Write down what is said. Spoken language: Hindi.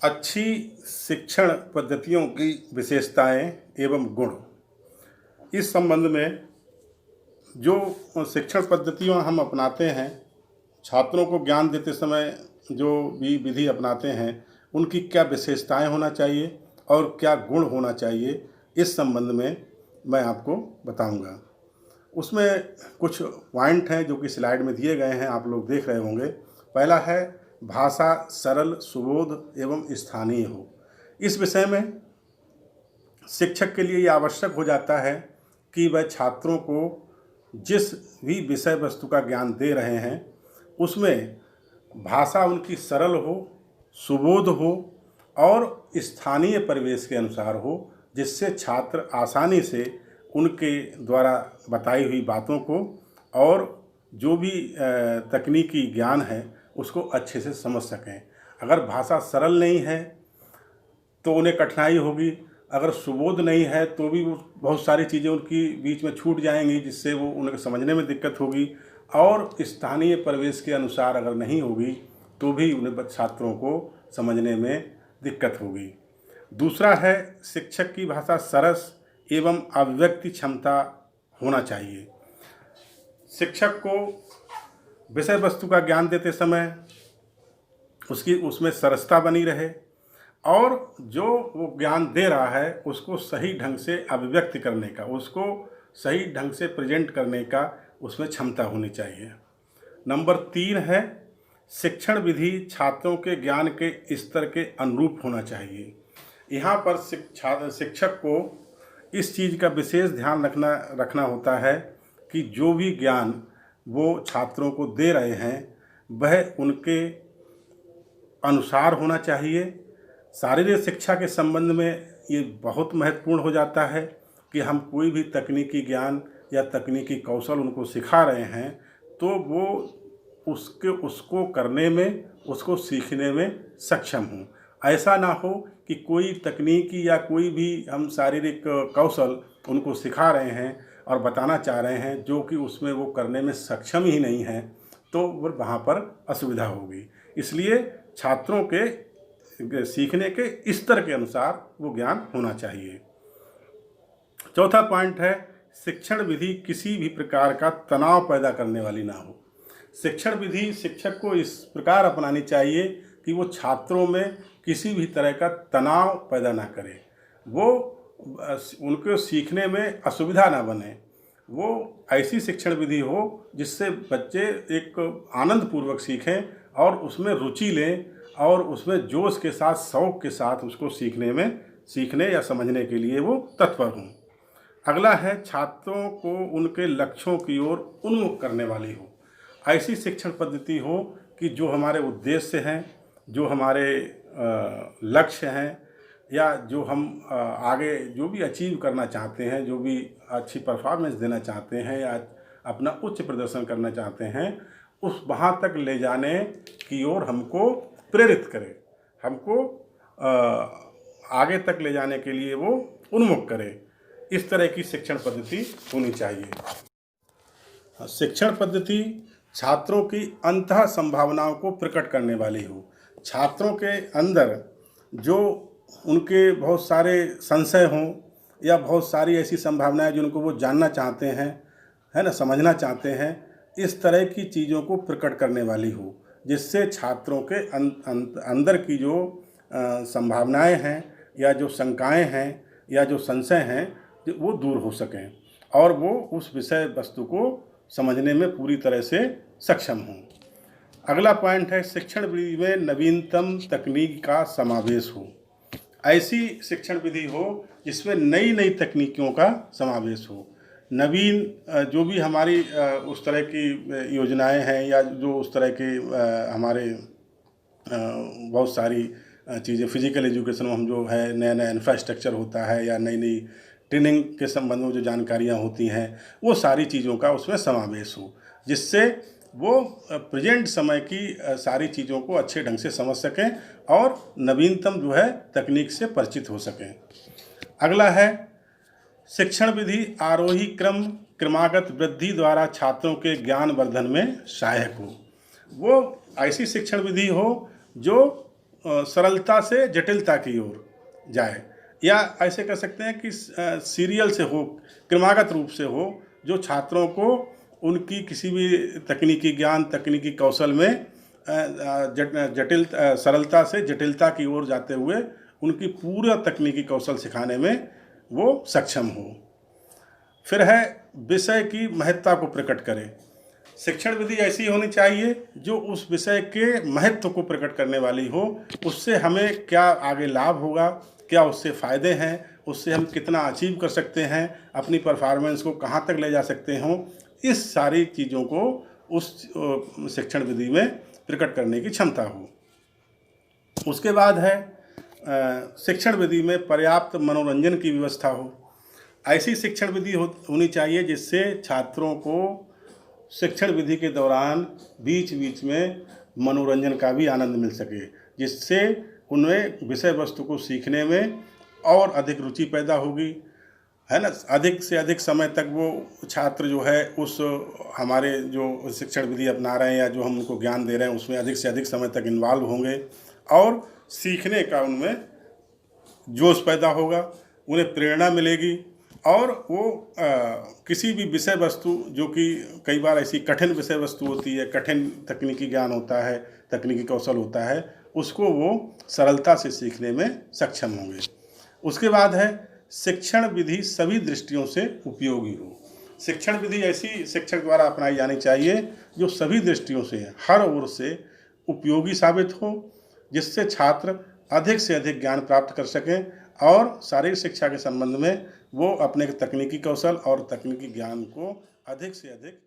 अच्छी शिक्षण पद्धतियों की विशेषताएं एवं गुण। इस संबंध में जो शिक्षण पद्धतियां हम अपनाते हैं, छात्रों को ज्ञान देते समय जो भी विधि अपनाते हैं, उनकी क्या विशेषताएं होना चाहिए और क्या गुण होना चाहिए, इस संबंध में मैं आपको बताऊंगा। उसमें कुछ पॉइंट हैं जो कि स्लाइड में दिए गए हैं, आप लोग देख रहे होंगे। पहला है भाषा सरल, सुबोध एवं स्थानीय हो। इस विषय में शिक्षक के लिए ये आवश्यक हो जाता है कि वह छात्रों को जिस भी विषय वस्तु का ज्ञान दे रहे हैं उसमें भाषा उनकी सरल हो, सुबोध हो और स्थानीय परिवेश के अनुसार हो, जिससे छात्र आसानी से उनके द्वारा बताई हुई बातों को और जो भी तकनीकी ज्ञान है उसको अच्छे से समझ सकें। अगर भाषा सरल नहीं है तो उन्हें कठिनाई होगी, अगर सुबोध नहीं है तो भी बहुत सारी चीज़ें उनकी बीच में छूट जाएंगी, जिससे वो उन्हें समझने में दिक्कत होगी। और स्थानीय परिवेश के अनुसार अगर नहीं होगी तो भी उन्हें छात्रों को समझने में दिक्कत होगी। दूसरा है शिक्षक की भाषा सरस एवं अभिव्यक्ति क्षमता होना चाहिए। शिक्षक को विषय वस्तु का ज्ञान देते समय उसमें सरसता बनी रहे और जो वो ज्ञान दे रहा है उसको सही ढंग से अभिव्यक्त करने का, उसको सही ढंग से प्रेजेंट करने का उसमें क्षमता होनी चाहिए। नंबर 3 है शिक्षण विधि छात्रों के ज्ञान के स्तर के अनुरूप होना चाहिए। यहाँ पर शिक्षक को इस चीज़ का विशेष ध्यान रखना होता है कि जो भी ज्ञान वो छात्रों को दे रहे हैं वह उनके अनुसार होना चाहिए। शारीरिक शिक्षा के संबंध में ये बहुत महत्वपूर्ण हो जाता है कि हम कोई भी तकनीकी ज्ञान या तकनीकी कौशल उनको सिखा रहे हैं तो वो उसको करने में, उसको सीखने में सक्षम हों। ऐसा ना हो कि कोई तकनीकी या कोई भी हम शारीरिक कौशल उनको सिखा रहे हैं और बताना चाह रहे हैं जो कि उसमें वो करने में सक्षम ही नहीं है, तो वहाँ पर असुविधा होगी। इसलिए छात्रों के सीखने के स्तर के अनुसार वो ज्ञान होना चाहिए। चौथा पॉइंट है शिक्षण विधि किसी भी प्रकार का तनाव पैदा करने वाली ना हो। शिक्षण विधि शिक्षक को इस प्रकार अपनानी चाहिए कि वो छात्रों में किसी भी तरह का तनाव पैदा ना करे, वो उनको सीखने में असुविधा ना बने। वो ऐसी शिक्षण विधि हो जिससे बच्चे एक आनंदपूर्वक सीखें और उसमें रुचि लें और उसमें जोश के साथ, शौक़ के साथ उसको सीखने या समझने के लिए वो तत्पर हों। अगला है छात्रों को उनके लक्ष्यों की ओर उन्मुख करने वाली हो। ऐसी शिक्षण पद्धति हो कि जो हमारे उद्देश्य हैं, जो हमारे लक्ष्य हैं या जो हम आगे जो भी अचीव करना चाहते हैं, जो भी अच्छी परफॉर्मेंस देना चाहते हैं या अपना उच्च प्रदर्शन करना चाहते हैं, उस वहाँ तक ले जाने की ओर हमको प्रेरित करे, हमको आगे तक ले जाने के लिए वो उन्मुख करे। इस तरह की शिक्षण पद्धति होनी चाहिए। शिक्षण पद्धति छात्रों की अंतः संभावनाओं को प्रकट करने वाली हो। छात्रों के अंदर जो उनके बहुत सारे संशय हों या बहुत सारी ऐसी संभावनाएं जिनको वो जानना चाहते हैं, है ना, समझना चाहते हैं, इस तरह की चीज़ों को प्रकट करने वाली हो, जिससे छात्रों के अंदर की जो संभावनाएं हैं या जो शंकाएं हैं या जो संशय हैं वो दूर हो सकें और वो उस विषय वस्तु को समझने में पूरी तरह से सक्षम हों। अगला पॉइंट है शिक्षण विधि में नवीनतम तकनीक का समावेश हो। ऐसी शिक्षण विधि हो जिसमें नई नई तकनीकों का समावेश हो। नवीन जो भी हमारी उस तरह की योजनाएं हैं या जो उस तरह के हमारे बहुत सारी चीज़ें फिजिकल एजुकेशन में हम जो है नया नया इंफ्रास्ट्रक्चर होता है या नई नई ट्रेनिंग के संबंध में जो जानकारियाँ होती हैं, वो सारी चीज़ों का उसमें समावेश हो, जिससे वो प्रेजेंट समय की सारी चीज़ों को अच्छे ढंग से समझ सकें और नवीनतम जो है तकनीक से परिचित हो सकें। अगला है शिक्षण विधि आरोही क्रमागत वृद्धि द्वारा छात्रों के ज्ञान वर्धन में सहायक हो। वो ऐसी शिक्षण विधि हो जो सरलता से जटिलता की ओर जाए, या ऐसे कह सकते हैं कि सीरियल से हो, क्रमागत रूप से हो, जो छात्रों को उनकी किसी भी तकनीकी ज्ञान, तकनीकी कौशल में सरलता से जटिलता की ओर जाते हुए उनकी पूरा तकनीकी कौशल सिखाने में वो सक्षम हो। फिर है विषय की महत्ता को प्रकट करे। शिक्षण विधि ऐसी होनी चाहिए जो उस विषय के महत्व को प्रकट करने वाली हो। उससे हमें क्या आगे लाभ होगा, क्या उससे फ़ायदे हैं, उससे हम कितना अचीव कर सकते हैं, अपनी परफॉर्मेंस को कहाँ तक ले जा सकते हों, इस सारी चीज़ों को उस शिक्षण विधि में प्रकट करने की क्षमता हो। उसके बाद है शिक्षण विधि में पर्याप्त मनोरंजन की व्यवस्था हो। ऐसी शिक्षण विधि होनी चाहिए जिससे छात्रों को शिक्षण विधि के दौरान बीच बीच में मनोरंजन का भी आनंद मिल सके, जिससे उन्हें विषय वस्तु को सीखने में और अधिक रुचि पैदा होगी, है ना। अधिक से अधिक समय तक वो छात्र जो है उस हमारे जो शिक्षण विधि अपना रहे हैं या जो हम उनको ज्ञान दे रहे हैं उसमें अधिक से अधिक समय तक इन्वॉल्व होंगे और सीखने का उनमें जोश पैदा होगा, उन्हें प्रेरणा मिलेगी और वो किसी भी विषय वस्तु जो कि कई बार ऐसी कठिन विषय वस्तु होती है, कठिन तकनीकी ज्ञान होता है, तकनीकी कौशल होता है, उसको वो सरलता से सीखने में सक्षम होंगे। उसके बाद है शिक्षण विधि सभी दृष्टियों से उपयोगी हो। शिक्षण विधि ऐसी शिक्षक द्वारा अपनाई जानी चाहिए जो सभी दृष्टियों से, हर ओर से उपयोगी साबित हो, जिससे छात्र अधिक से अधिक ज्ञान प्राप्त कर सकें और शारीरिक शिक्षा के संबंध में वो अपने तकनीकी कौशल और तकनीकी ज्ञान को अधिक से अधिक